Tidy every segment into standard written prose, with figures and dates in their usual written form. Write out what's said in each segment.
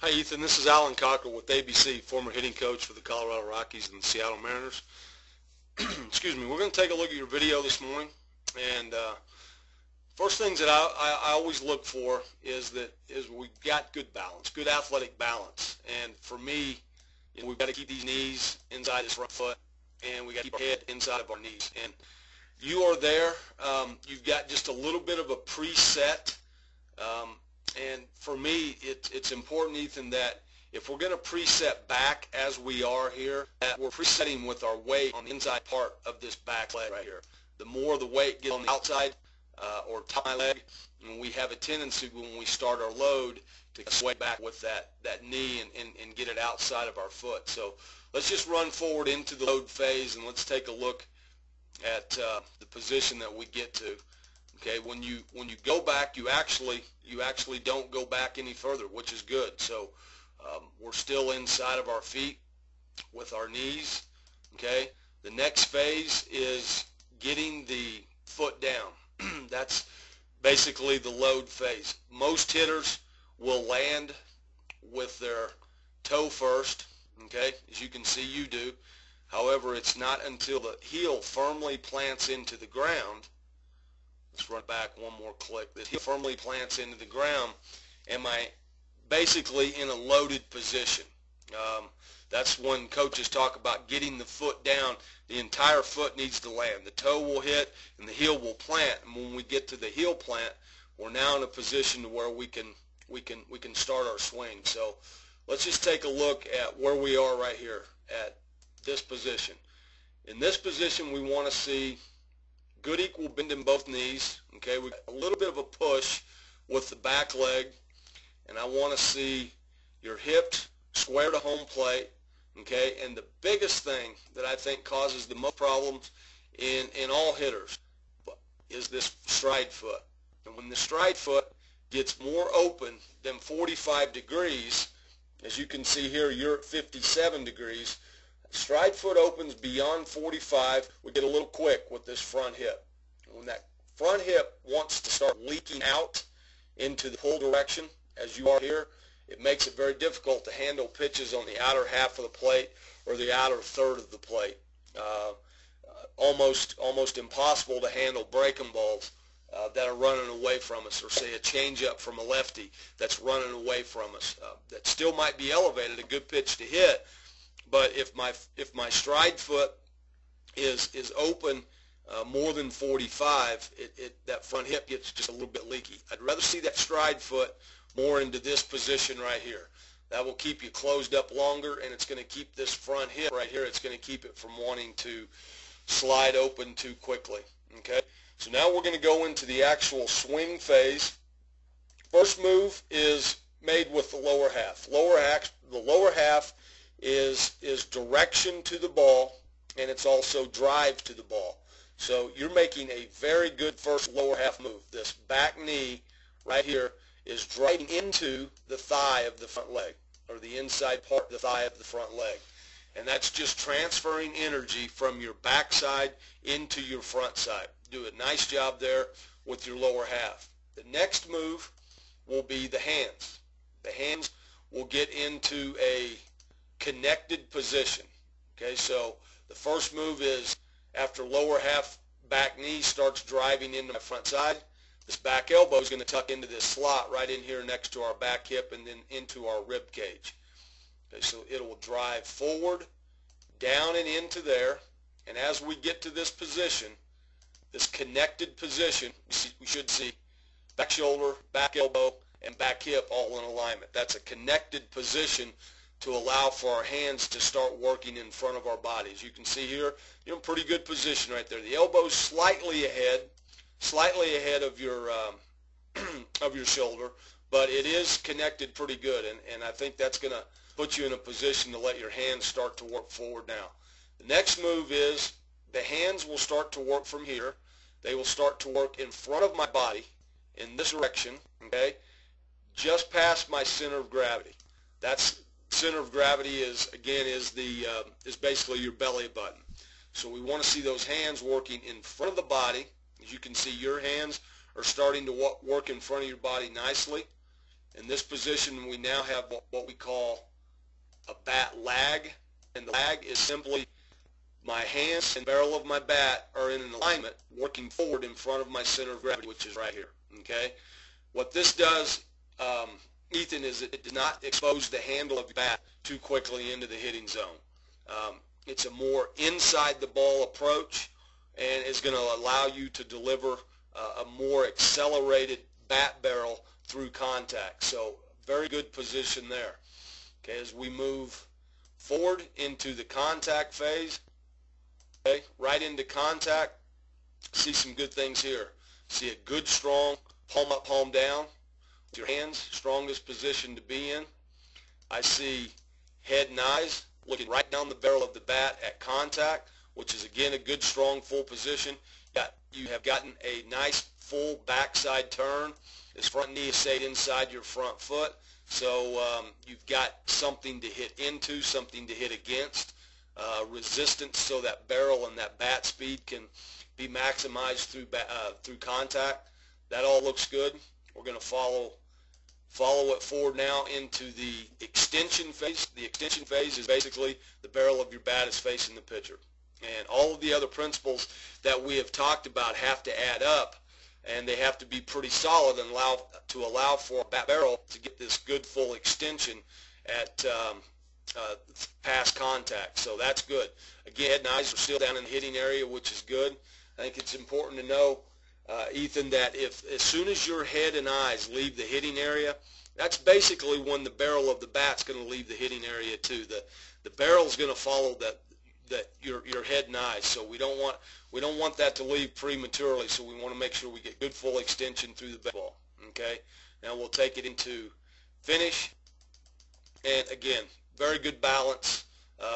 Hi Ethan, this is Alan Cocker with ABC, former hitting coach for the Colorado Rockies and the Seattle Mariners. Excuse me, we're going to take a look at your video this morning, and first things that I always look for is we've got good balance, good athletic balance. And for me, we've got to keep these knees inside this front foot, and we've got to keep our head inside of our knees. And you are there. You've got just a little bit of a preset. And for me, it's important, Ethan, that if we're going to preset back as we are here, that we're presetting with our weight on the inside part of this back leg right here. The more the weight gets on the outside or top of my leg, and we have a tendency when we start our load to sway back with that knee and get it outside of our foot. So let's just run forward into the load phase, and let's take a look at the position that we get to. Okay, when you go back, you actually don't go back any further, which is good. So we're still inside of our feet with our knees. Okay, the next phase is getting the foot down. That's basically the load phase. Most hitters will land with their toe first. Okay, as you can see, you do. However, it's not until the heel firmly plants into the ground. Let's run back one more click. The heel firmly plants into the ground. Am I basically in a loaded position? That's when coaches talk about getting the foot down. The entire foot needs to land. The toe will hit and the heel will plant. And when we get to the heel plant, we're now in a position to where we can start our swing. So let's just take a look at where we are right here at this position. In this position, we want to see good equal bend in both knees. Okay, we got a little bit of a push with the back leg, and I want to see your hips square to home plate. Okay, and the biggest thing that I think causes the most problems in all hitters is this stride foot. And when the stride foot gets more open than 45 degrees, as you can see here, you're at 57 degrees. Stride foot opens beyond 45, we get a little quick with this front hip. When that front hip wants to start leaking out into the pull direction, as you are here, it makes it very difficult to handle pitches on the outer half of the plate or the outer third of the plate. Almost impossible to handle breaking balls that are running away from us, or say a changeup from a lefty that's running away from us. That still might be elevated, a good pitch to hit. But if my stride foot is open more than 45, that front hip gets just a little bit leaky. I'd rather see that stride foot more into this position right here. That will keep you closed up longer, and it's going to keep this front hip right here, it's going to keep it from wanting to slide open too quickly. Okay, so now we're going to go into the actual swing phase. First move is made with the lower half. The lower half is direction to the ball, and it's also drive to the ball. So you're making a very good first lower half move. This back knee right here is driving into the thigh of the front leg, or the inside part of the thigh of the front leg. And that's just transferring energy from your back side into your front side. Do a nice job there with your lower half. The next move will be the hands. The hands will get into a connected position. Okay, so the first move is after lower half back knee starts driving into my front side, this back elbow is going to tuck into this slot right in here next to our back hip and then into our rib cage. Okay, so it will drive forward, down and into there, and as we get to this position, this connected position, we should see back shoulder, back elbow, and back hip all in alignment. That's a connected position to allow for our hands to start working in front of our bodies. You can see here, you're in pretty good position right there. The elbow's slightly ahead of your shoulder, but it is connected pretty good, and I think that's going to put you in a position to let your hands start to work forward now. The next move is the hands will start to work from here. They will start to work in front of my body in this direction, okay, just past my center of gravity. That's center of gravity is basically your belly button. So we want to see those hands working in front of the body. As you can see, your hands are starting to work in front of your body nicely. In this position, we now have what we call a bat lag, and the lag is simply my hands and barrel of my bat are in an alignment working forward in front of my center of gravity, which is right here. Okay? What this does, Ethan, is it does not expose the handle of your bat too quickly into the hitting zone. It's a more inside the ball approach, and is going to allow you to deliver a more accelerated bat barrel through contact. So very good position there. Okay, as we move forward into the contact phase, okay, right into contact, see some good things here. See a good strong palm up, palm down with your hands, strongest position to be in. I see head and eyes looking right down the barrel of the bat at contact, which is again a good strong full position. You have gotten a nice full backside turn. This front knee is stayed inside your front foot, so you've got something to hit into, something to hit against, resistance, so that barrel and that bat speed can be maximized through contact. That all looks good. We're going to follow it forward now into the extension phase. The extension phase is basically the barrel of your bat is facing the pitcher. And all of the other principles that we have talked about have to add up, and they have to be pretty solid and allow for a bat barrel to get this good full extension at past contact. So that's good. Again, head and eyes are still down in the hitting area, which is good. I think it's important to know, Ethan, that as soon as your head and eyes leave the hitting area, that's basically when the barrel of the bat's going to leave the hitting area too. The barrel's going to follow your head and eyes. So we don't want that to leave prematurely. So we want to make sure we get good full extension through the ball. Okay. Now we'll take it into finish, and again, very good balance,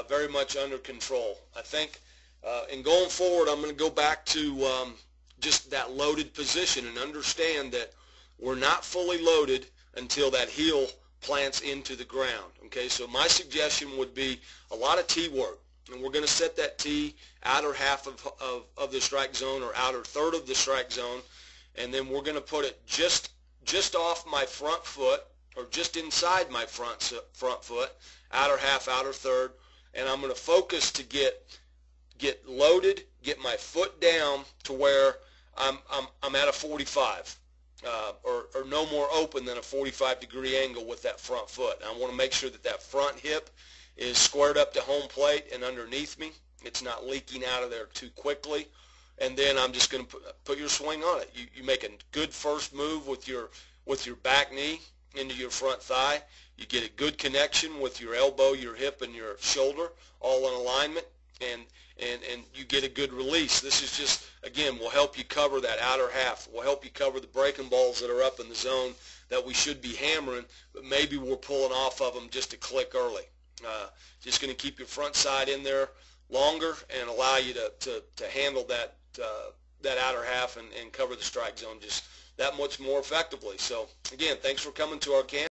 very much under control. I think in going forward, I'm going to go back to just that loaded position and understand that we're not fully loaded until that heel plants into the ground. Okay, so my suggestion would be a lot of tee work, and we're going to set that tee outer half of the strike zone or outer third of the strike zone, and then we're going to put it just off my front foot or just inside my front foot, outer half, outer third, and I'm going to focus to get loaded, get my foot down to where I'm at a 45. Or no more open than a 45-degree angle with that front foot. I want to make sure that that front hip is squared up to home plate and underneath me. It's not leaking out of there too quickly. And then I'm just going to put your swing on it. You make a good first move with your back knee into your front thigh. You get a good connection with your elbow, your hip, and your shoulder, all in alignment, and you get a good release. This is just, again, will help you cover that outer half. Will help you cover the breaking balls that are up in the zone that we should be hammering, but maybe we're pulling off of them just a click early. Just going to keep your front side in there longer and allow you to handle that outer half and cover the strike zone just that much more effectively. So, again, thanks for coming to our camp.